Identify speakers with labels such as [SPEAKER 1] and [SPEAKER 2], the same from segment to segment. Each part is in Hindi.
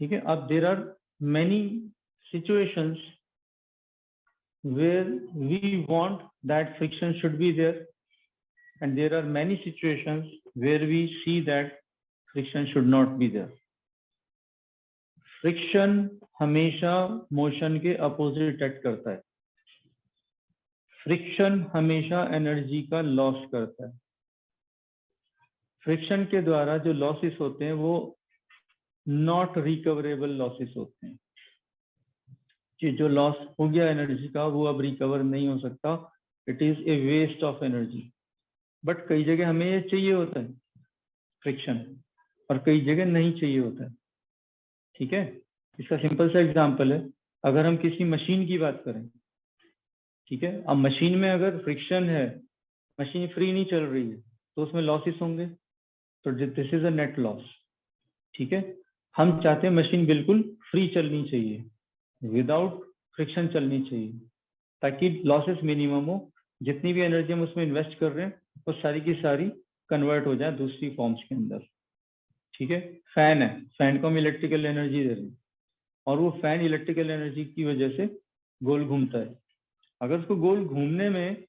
[SPEAKER 1] ठीक है। अब there are many situations where we want that friction should be there, and there are many situations where we see that friction should not be there. Friction हमेशा मोशन के अपोजिट एक्ट करता है। फ्रिक्शन हमेशा एनर्जी का लॉस करता है। फ्रिक्शन के द्वारा जो लॉसेस होते हैं वो नॉट रिकवरेबल लॉसेस होते हैं कि जो लॉस हो गया एनर्जी का वो अब रिकवर नहीं हो सकता। It is a waste of energy. But कई जगह हमें ये चाहिए होता है फ्रिक्शन, और कई जगह नहीं चाहिए होता है। ठीक है। इसका सिंपल सा एग्जांपल है, अगर हम किसी मशीन की बात करें, ठीक है, अब मशीन में अगर फ्रिक्शन है, मशीन फ्री नहीं चल रही है, तो उसमें लॉसेस होंगे। तो this is a net loss. ठीक है। हम चाहते हैं मशीन बिल्कुल फ्री चलनी चाहिए, विदाउट फ्रिक्शन चलनी चाहिए, ताकि लॉसेस मिनिमम हो। जितनी भी एनर्जी हम उसमें इन्वेस्ट कर रहे हैं वो सारी की सारी कन्वर्ट हो जाए दूसरी फॉर्म्स के अंदर। ठीक है। फैन है, फैन को हम इलेक्ट्रिकल एनर्जी दे रहे हैं, और वो फैन इलेक्ट्रिकल एनर्जी की वजह से गोल घूमता है। अगर उसको गोल घूमने में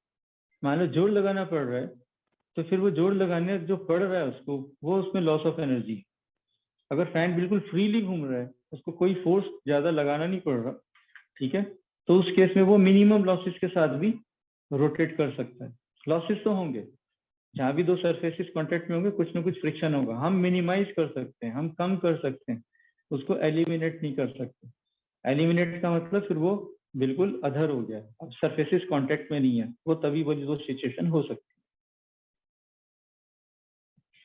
[SPEAKER 1] मान लो जोर लगाना पड़ रहा है, तो फिर वो जोर लगाने जो पड़ रहा है उसको, वो उसमें लॉस ऑफ एनर्जी। अगर फैन बिल्कुल फ्रीली घूम रहा है, उसको कोई फोर्स ज्यादा लगाना नहीं पड़ रहा, ठीक है, तो उस केस में वो मिनिमम लॉसेस के साथ भी रोटेट कर सकता है। लॉसेस तो होंगे, जहां भी दो सरफेसेस कांटेक्ट में होंगे कुछ ना कुछ फ्रिक्शन होगा। हम मिनिमाइज कर सकते हैं, हम कम कर सकते हैं, उसको एलिमिनेट नहीं कर सकते। एलिमिनेट का मतलब फिर वो बिल्कुल अधर हो गया, अब सरफेसेस कांटेक्ट में नहीं है, वो तभी वो सिचुएशन हो सकती है।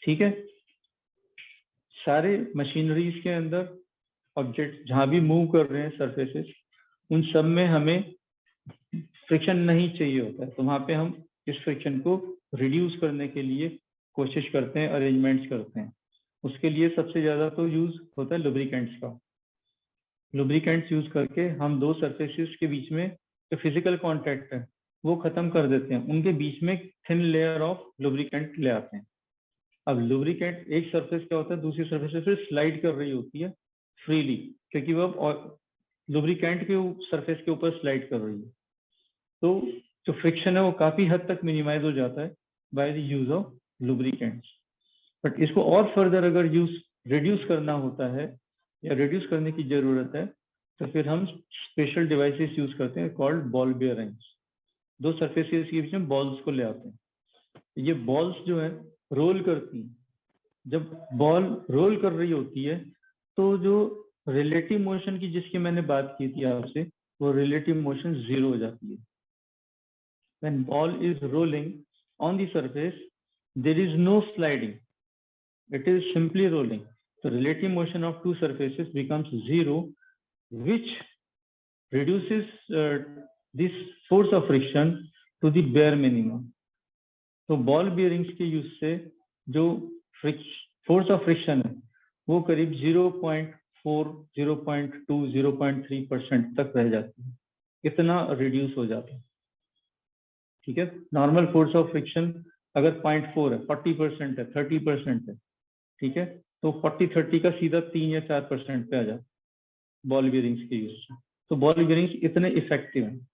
[SPEAKER 1] ठीक है। सारे मशीनरीज के अंदर ऑब्जेक्ट जहां भी मूव कर रहे हैं सरफेसेस, उन सब में हमें फ्रिक्शन नहीं चाहिए होता है। तो वहां पे हम इस फ्रिक्शन को रिड्यूस करने के लिए कोशिश करते हैं, अरेंजमेंट्स करते हैं। उसके लिए सबसे ज्यादा तो यूज होता है लुब्रिकेंट्स का। लुब्रिकेंट्स यूज करके हम दो सरफेसेस के बीच में जो फिजिकल कांटेक्ट है वो खत्म कर देते हैं, उनके बीच में थिन लेयर ऑफ लुब्रिकेंट ले आते हैं। अब लुब्रिकेंट एक सरफेस क्या होता है, दूसरी सरफेस से फिर स्लाइड कर रही होती है फ्रीली, क्योंकि वो अब लुब्रिकेंट के सरफेस के ऊपर स्लाइड कर रही है। तो जो फ्रिक्शन है वो काफी हद तक मिनिमाइज हो जाता है by the use of lubricants. But इसको और फर्दर अगर रिड्यूस करना होता है या रिड्यूस करने की जरूरत है, तो फिर हम स्पेशल डिवाइसेस यूज करते हैं कॉल्ड बॉल बेयरिंग्स। दो सरफेसेस के बीच में बॉल्स को ले आते हैं। ये बॉल्स जो है रोल करती हैं। जब बॉल रोल कर रही होती है तो जो रिलेटिव मोशन की जिसकी मैंने बात की थी आपसे, वो रिलेटिव मोशन जीरो हो जाती है। When ball is rolling on the surface, there is no sliding. It is simply rolling. The relative motion of two surfaces becomes zero, which reduces this force of friction to the bare minimum. तो बॉल बियरिंग्स के यूज से जो फोर्स ऑफ फ्रिक्शन है वो करीब 0.4, 0.2, 0.3% तक रह जाती है। इतना रिड्यूस हो जाता है। ठीक है। नॉर्मल फोर्स ऑफ फ्रिक्शन अगर 0.4 है, 40% है, 30% है, ठीक है, तो 40-30 का सीधा 3 या 4% पे आ जाता है बॉल बियरिंग्स के यूज से। तो बॉल बियरिंग्स इतने इफेक्टिव हैं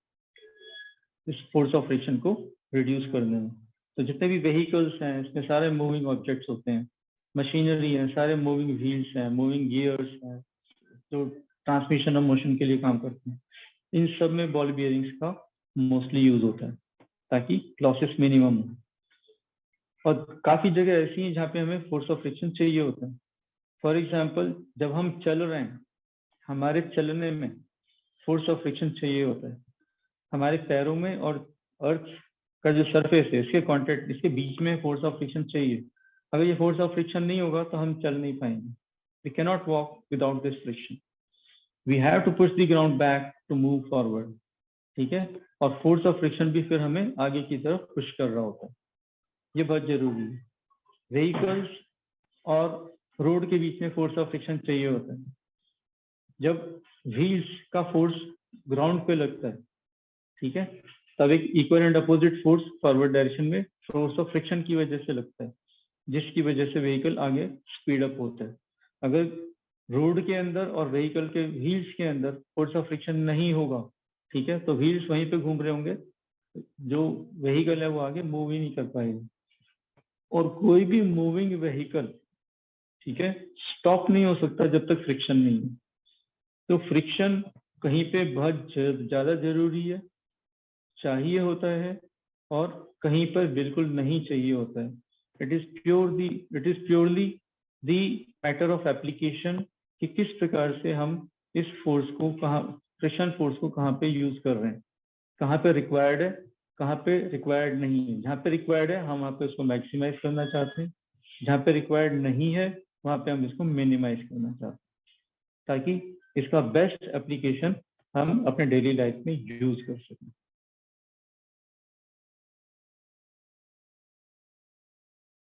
[SPEAKER 1] इस फोर्स ऑफ फ्रिक्शन को रिड्यूस करने में। तो जितने भी व्हीकल्स हैं इसमें सारे मूविंग ऑब्जेक्ट्स होते हैं, मशीनरी है, सारे मूविंग व्हील्स हैं, मूविंग गियर्स हैं, जो ट्रांसमिशन और मोशन के लिए काम करते हैं। इन सब में बॉल बियरिंग्स का मोस्टली यूज होता है ताकि लॉसेस मिनिमम हो। और काफी जगह ऐसी हैं जहाँ पे हमें फोर्स ऑफ फ्रिक्शन चाहिए होता है। फॉर एग्जाम्पल, जब हम चल रहे हैं, हमारे चलने में फोर्स ऑफ फ्रिक्शन चाहिए होता है। हमारे पैरों में और अर्थ का जो सरफेस है इसके कांटेक्ट, इसके बीच में फोर्स ऑफ फ्रिक्शन चाहिए। अगर ये फोर्स ऑफ फ्रिक्शन नहीं होगा तो हम चल नहीं पाएंगे। We can not walk without this friction. We have to push the ground back to move forward. ठीक है। और फोर्स ऑफ फ्रिक्शन भी फिर हमें आगे की तरफ पुश कर रहा होता है। ये बहुत जरूरी है। व्हीकल्स और रोड के बीच में फोर्स ऑफ फ्रिक्शन चाहिए होता है। जब व्हील्स का फोर्स ग्राउंड पे लगता है, ठीक है, तब एक equal and opposite force forward direction में फोर्स ऑफ फ्रिक्शन की वजह से लगता है, जिसकी वजह से व्हीकल आगे स्पीड अप होता है। अगर रोड के अंदर और व्हीकल के व्हील्स के अंदर फोर्स ऑफ फ्रिक्शन नहीं होगा, ठीक है, तो व्हील्स वहीं पे घूम रहे होंगे, जो व्हीकल है वो आगे मूव ही नहीं कर पाएगा। और कोई भी मूविंग व्हीकल, ठीक है, स्टॉप नहीं हो सकता जब तक फ्रिक्शन नहीं है। तो फ्रिक्शन कहीं पे बहुत ज्यादा जरूरी है, चाहिए होता है, और कहीं पर बिल्कुल नहीं चाहिए होता है। It is purely the matter of application कि किस प्रकार से हम इस फोर्स को कहाँ, फ्रिक्शन फोर्स को कहाँ पे यूज कर रहे हैं, कहाँ पे रिक्वायर्ड है, कहाँ पे रिक्वायर्ड नहीं है। जहाँ पे रिक्वायर्ड है हम वहाँ पे उसको मैक्सिमाइज करना चाहते हैं, जहाँ पे रिक्वायर्ड नहीं है वहाँ पे हम इसको मिनिमाइज करना चाहते हैं, ताकि इसका बेस्ट एप्लीकेशन हम अपने डेली लाइफ में यूज कर सकें।